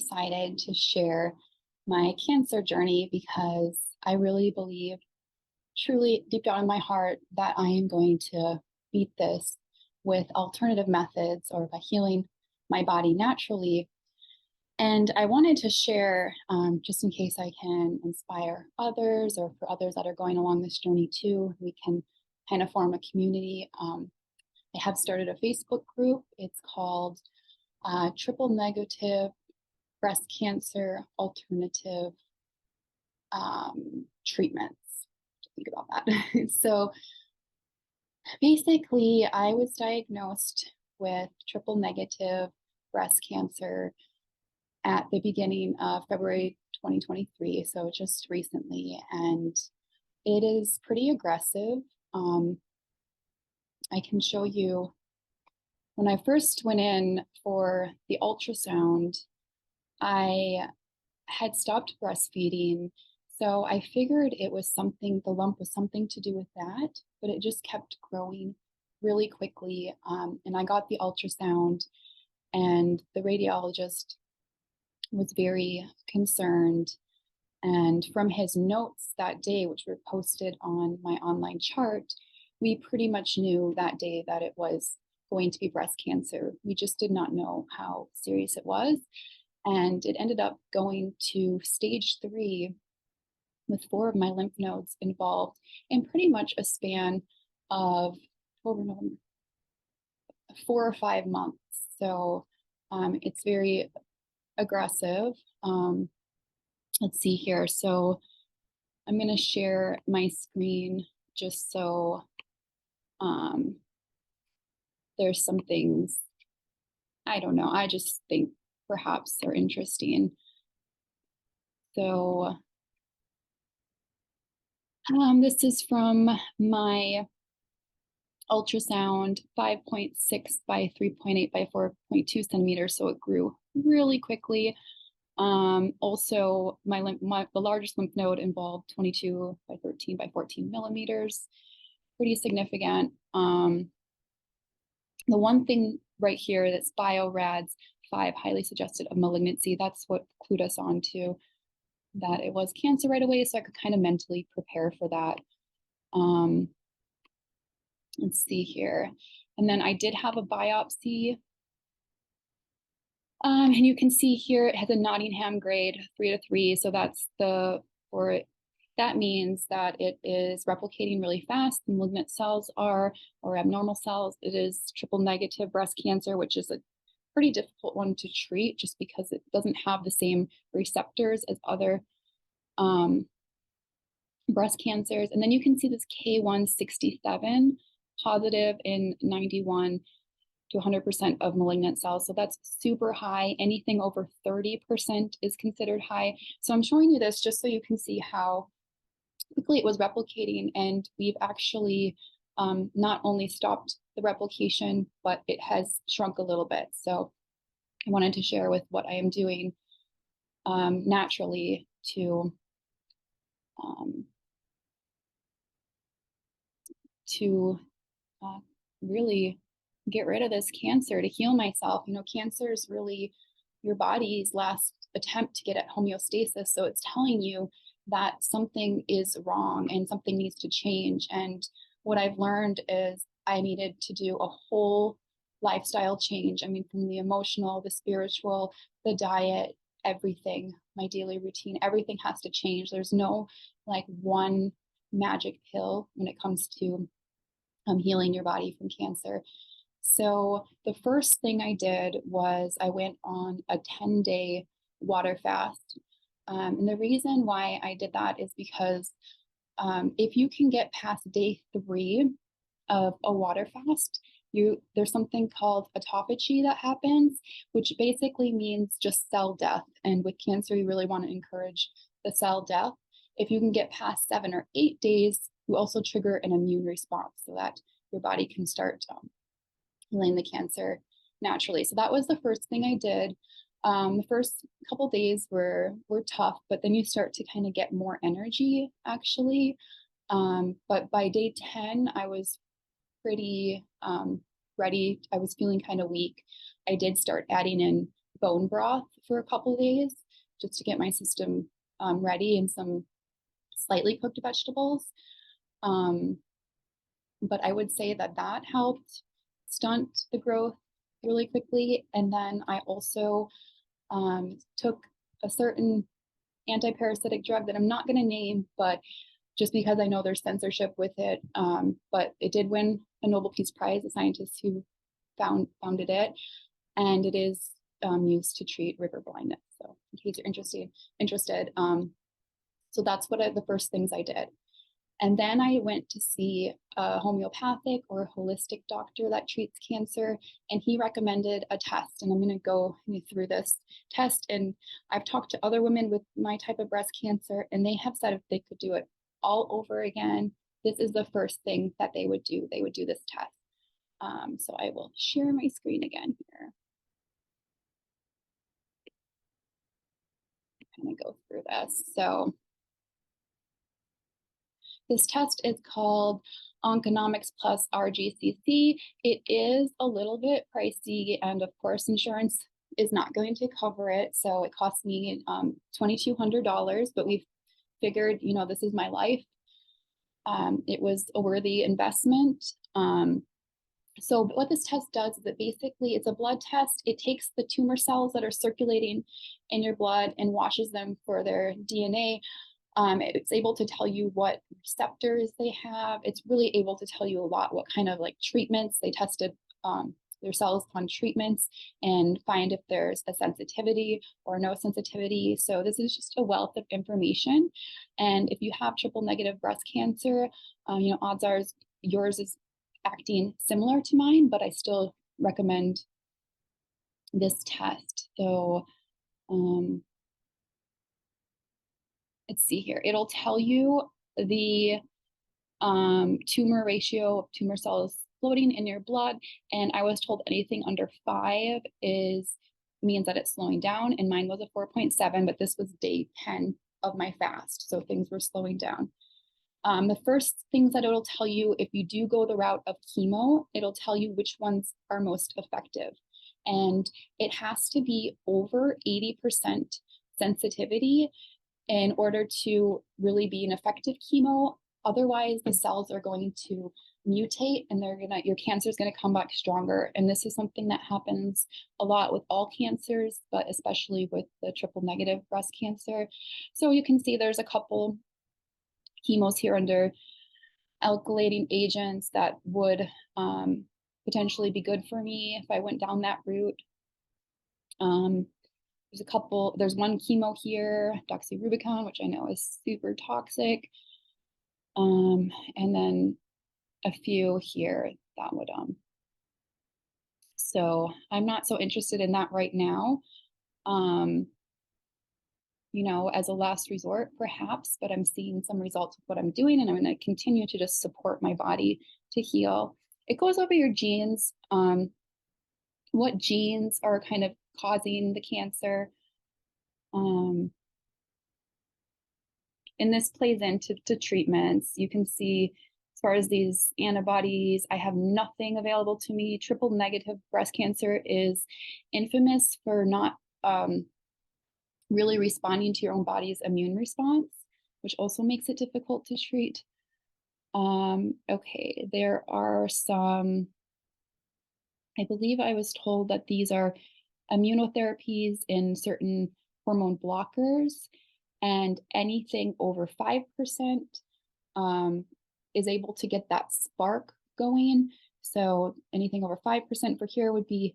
decided to share my cancer journey because I really believe, truly deep down in my heart, that I am going to beat this with alternative methods or by healing my body naturally. And I wanted to share, just in case I can inspire others or for others that are going along this journey too, we can kind of form a community. I have started a Facebook group. It's called Triple Negative Breast Cancer Alternative Treatments. Think about that. So basically, I was diagnosed with triple negative breast cancer at the beginning of February 2023, so just recently, and it is pretty aggressive. I can show you when I first went in for the ultrasound, I had stopped breastfeeding, so I figured it was something, the lump was something to do with that, but it just kept growing really quickly. And I got the ultrasound, and the radiologist was very concerned. And from his notes that day, which were posted on my online chart, we pretty much knew that day that it was going to be breast cancer. We just did not know how serious it was. And it ended up going to stage 3 with 4 of my lymph nodes involved in pretty much a span of 4 or 5 months. So it's very aggressive. Let's see here. So I'm going to share my screen just so there's some things, I don't know, I just think perhaps are interesting. So this is from my ultrasound, 5.6 by 3.8 by 4.2 centimeters. So it grew really quickly. Also, the largest lymph node involved 22 by 13 by 14 millimeters, pretty significant. The one thing right here that's BioRads 5, highly suggested of malignancy, that's what clued us on to that it was cancer right away, so I could kind of mentally prepare for that. Let's see here. And then I did have a biopsy. And you can see here it has a Nottingham grade 3-3. So that's that means that it is replicating really fast. The malignant cells are, or abnormal cells. It is triple negative breast cancer, which is a pretty difficult one to treat just because it doesn't have the same receptors as other breast cancers. And then you can see this K167 positive in 91 to 100% of malignant cells. So that's super high. Anything over 30% is considered high. So I'm showing you this just so you can see how quickly it was replicating, and we've actually not only stopped the replication, but it has shrunk a little bit. So I wanted to share with what I am doing naturally to really get rid of this cancer, to heal myself. You know, cancer is really your body's last attempt to get at homeostasis. So it's telling you that something is wrong and something needs to change. And what I've learned is I needed to do a whole lifestyle change. I mean, from the emotional, the spiritual, the diet, everything, my daily routine, everything has to change. There's no like one magic pill when it comes to healing your body from cancer. So the first thing I did was I went on a 10-day water fast. And the reason why I did that is because if you can get past day 3 of a water fast, there's something called autophagy that happens, which basically means just cell death. And with cancer, you really want to encourage the cell death. If you can get past 7 or 8 days, you also trigger an immune response so that your body can start healing the cancer naturally. So that was the first thing I did. The first couple days were tough, but then you start to kind of get more energy actually. But by day 10, I was pretty ready. I was feeling kind of weak. I did start adding in bone broth for a couple days just to get my system ready, and some slightly cooked vegetables. But I would say that that helped stunt the growth really quickly. And then I also took a certain anti-parasitic drug that I'm not going to name, but just because I know there's censorship with it. But it did win a Nobel Peace Prize, the scientists who founded it, and it is used to treat river blindness. So in case you're interested. So that's the first things I did. And then I went to see a homeopathic or a holistic doctor that treats cancer, and he recommended a test. And I'm going to go through this test. And I've talked to other women with my type of breast cancer, and they have said if they could do it all over again, this is the first thing that they would do. They would do this test. So I will share my screen again here. Kind of go through this. So this test is called Onconomics plus RGCC. It is a little bit pricey, and of course, insurance is not going to cover it. So it cost me $2,200, but we've figured, this is my life. It was a worthy investment. So what this test does is that basically it's a blood test. It takes the tumor cells that are circulating in your blood and washes them for their DNA. It's able to tell you what receptors they have. It's really able to tell you a lot what kind of treatments they tested their cells on treatments, and find if there's a sensitivity or no sensitivity. So this is just a wealth of information. And if you have triple negative breast cancer, odds are yours is acting similar to mine, but I still recommend this test. So let's see here. It'll tell you the tumor ratio of tumor cells floating in your blood. And I was told anything under 5 means that it's slowing down. And mine was a 4.7, but this was day 10 of my fast. So things were slowing down. The first things that it'll tell you, if you do go the route of chemo, it'll tell you which ones are most effective. And it has to be over 80% sensitivity in order to really be an effective chemo. Otherwise, the cells are going to mutate, and your cancer is going to come back stronger. And this is something that happens a lot with all cancers, but especially with the triple negative breast cancer. So you can see there's a couple chemos here under alkylating agents that would potentially be good for me if I went down that route. There's one chemo here, doxorubicon, which I know is super toxic. And then a few here that would, so I'm not so interested in that right now. As a last resort, perhaps, but I'm seeing some results with what I'm doing, and I'm going to continue to just support my body to heal. It goes over your genes, what genes are kind of causing the cancer. And this plays into treatments. You can see as far as these antibodies, I have nothing available to me. Triple negative breast cancer is infamous for not really responding to your own body's immune response, which also makes it difficult to treat. Okay, there are some, I believe I was told that these are immunotherapies in certain hormone blockers, and anything over 5% is able to get that spark going. So anything over 5% for here would be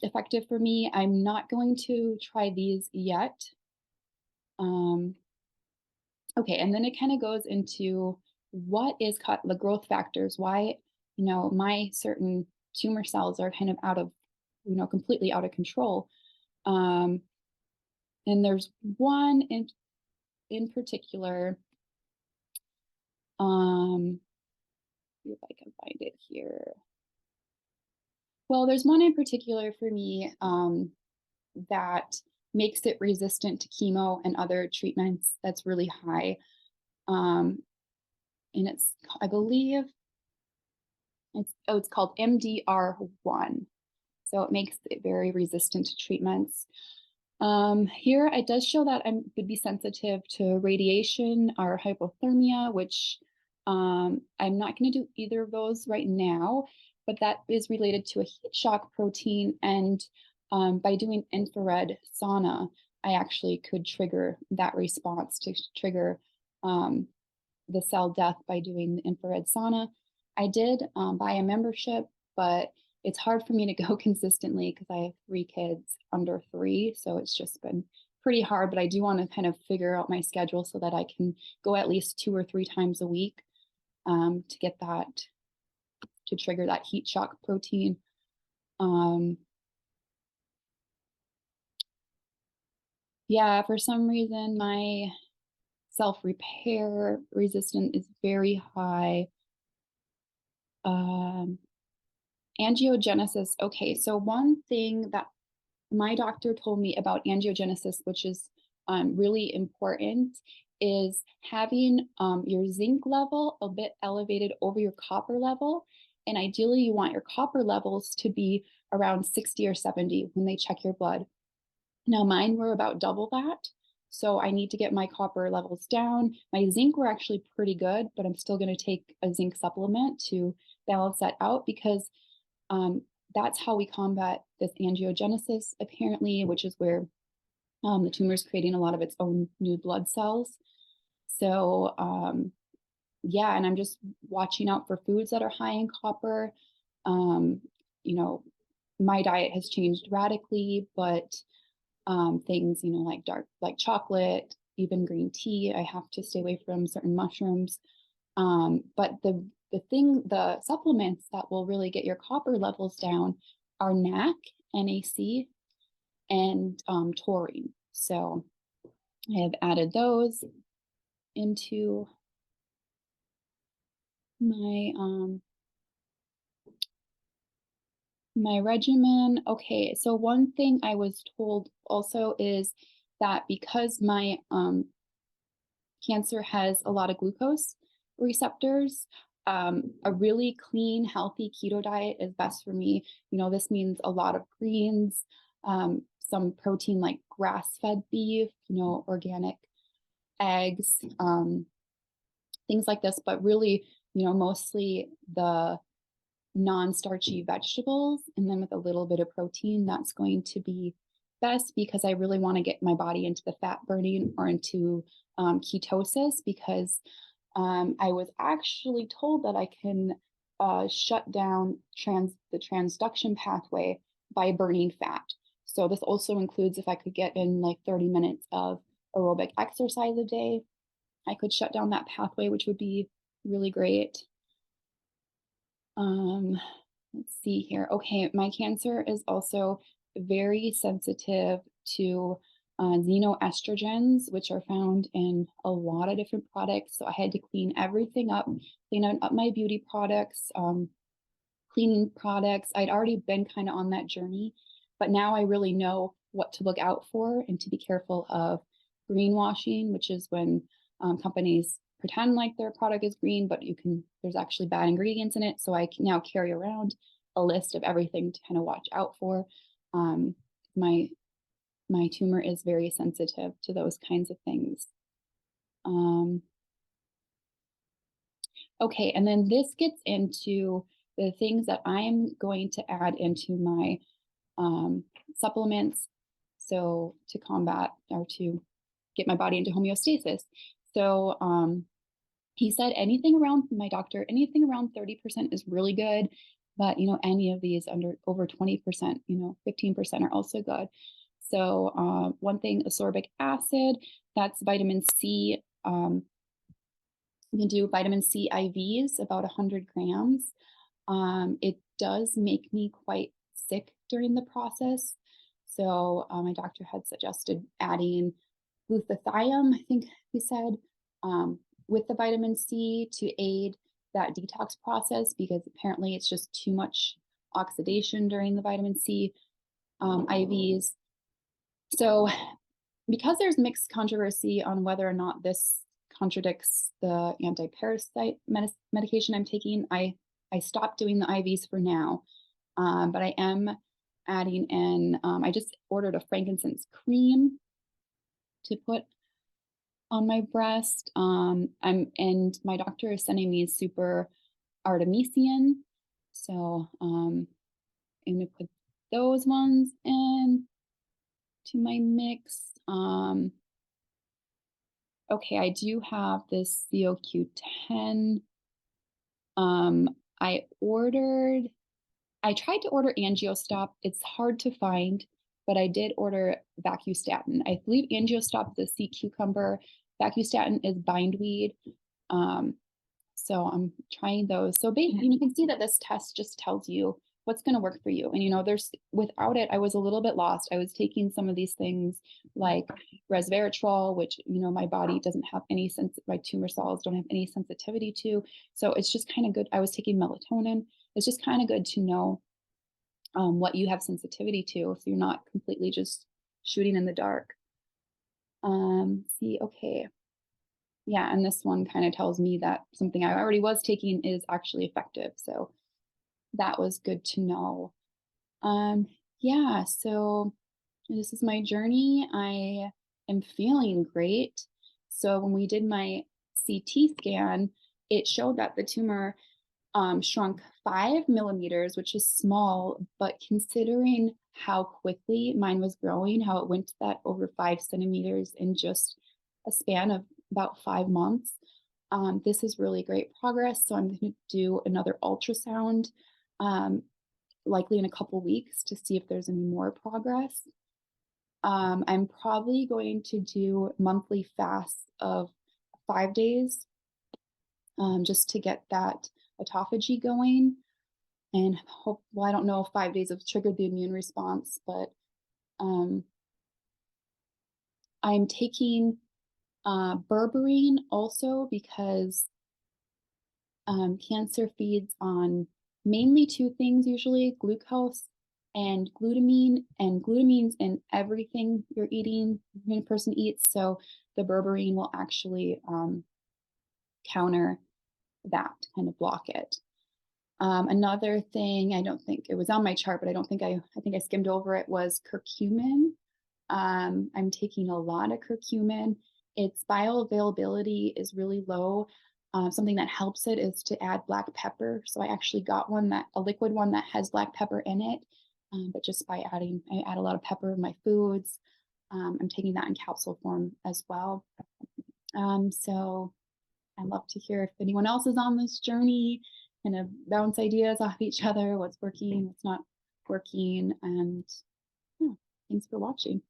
effective for me. I'm not going to try these yet. Okay, and then it kind of goes into what is the growth factors, why, my certain tumor cells are kind of out of, completely out of control. And there's one in particular, see if I can find it here. Well, there's one in particular for me that makes it resistant to chemo and other treatments that's really high. And it's, I believe, it's called MDR1. So it makes it very resistant to treatments. Here it does show that I would be sensitive to radiation or hypothermia, which I'm not going to do either of those right now, but that is related to a heat shock protein. And by doing infrared sauna, I actually could trigger that response to trigger the cell death by doing the infrared sauna. I did buy a membership, but it's hard for me to go consistently because I have 3 kids under 3. So it's just been pretty hard, but I do want to kind of figure out my schedule so that I can go at least 2 or 3 times a week to get that, to trigger that heat shock protein. Yeah, for some reason, my self-repair resistance is very high. Angiogenesis. Okay, so one thing that my doctor told me about angiogenesis, which is really important, is having your zinc level a bit elevated over your copper level. And ideally, you want your copper levels to be around 60 or 70 when they check your blood. Now, mine were about double that. So I need to get my copper levels down. My zinc were actually pretty good, but I'm still going to take a zinc supplement to balance that out because that's how we combat this angiogenesis, apparently, which is where the tumor is creating a lot of its own new blood cells. So yeah, and I'm just watching out for foods that are high in copper. You know, my diet has changed radically, but things, you know, like chocolate, even green tea, I have to stay away from certain mushrooms. But the supplements that will really get your copper levels down are NAC, and taurine. So I have added those into my my regimen. Okay, so one thing I was told also is that because my cancer has a lot of glucose receptors, a really clean, healthy keto diet is best for me. You know, this means a lot of greens, some protein like grass-fed beef, you know, organic eggs, things like this, but really, you know, mostly the non-starchy vegetables, and then with a little bit of protein, that's going to be best because I really want to get my body into the fat burning or into ketosis because I was actually told that I can shut down the transduction pathway by burning fat. So this also includes if I could get in like 30 minutes of aerobic exercise a day, I could shut down that pathway, which would be really great. Let's see here. Okay, my cancer is also very sensitive to xenoestrogens, which are found in a lot of different products. So I had to clean everything up, clean up my beauty products, cleaning products. I'd already been kind of on that journey, but now I really know what to look out for and to be careful of greenwashing, which is when companies pretend like their product is green, but there's actually bad ingredients in it. So I can now carry around a list of everything to kind of watch out for. My tumor is very sensitive to those kinds of things. Okay, and then this gets into the things that I'm going to add into my supplements. So to combat or to get my body into homeostasis. So he said my doctor, anything around 30% is really good, but you know, any of these over 20%, you know, 15% are also good. So one thing, ascorbic acid, that's vitamin C. You can do vitamin C IVs, about 100 grams. It does make me quite sick during the process. So my doctor had suggested adding glutathione, I think he said, with the vitamin C to aid that detox process because apparently it's just too much oxidation during the vitamin C IVs. So because there's mixed controversy on whether or not this contradicts the anti-parasite medication I'm taking, I stopped doing the IVs for now, but I am adding in, I just ordered a frankincense cream to put on my breast. And my doctor is sending me super artemisian. So I'm gonna put those ones in to my mix. Okay, I do have this COQ10. Um, I ordered, I tried to order Angiostop. It's hard to find, but I did order Vacustatin. I believe Angiostop is a sea cucumber. Vacustatin is bindweed. Um, so I'm trying those. So you can see that this test just tells you what's going to work for you. And there's without it, I was a little bit lost. I was taking some of these things like resveratrol, which my body doesn't have any sense. My tumor cells don't have any sensitivity to. So it's just kind of good. I was taking melatonin. It's just kind of good to know what you have sensitivity to, so you're not completely just shooting in the dark. See, okay. Yeah, and this one kind of tells me that something I already was taking is actually effective. So that was good to know. Yeah, so this is my journey. I am feeling great. So when we did my CT scan, it showed that the tumor shrunk 5 millimeters, which is small, but considering how quickly mine was growing, how it went to that over 5 centimeters in just a span of about 5 months, this is really great progress. So I'm going to do another ultrasound, likely in a couple weeks, to see if there's any more progress. I'm probably going to do monthly fasts of 5 days, just to get that autophagy going. And hope, well, I don't know if 5 days have triggered the immune response, but I'm taking berberine also because cancer feeds on mainly two things usually: glucose and glutamine, and glutamine's in everything you're eating, when a person eats. So the berberine will actually counter that, kind of block it. Another thing, I don't think it was on my chart, but I think I skimmed over it, was curcumin. I'm taking a lot of curcumin. Its bioavailability is really low. Something that helps it is to add black pepper. So I actually got a liquid one that has black pepper in it. But just by I add a lot of pepper in my foods. I'm taking that in capsule form as well. So I'd love to hear if anyone else is on this journey, kind of bounce ideas off each other, what's working, what's not working. And yeah, thanks for watching.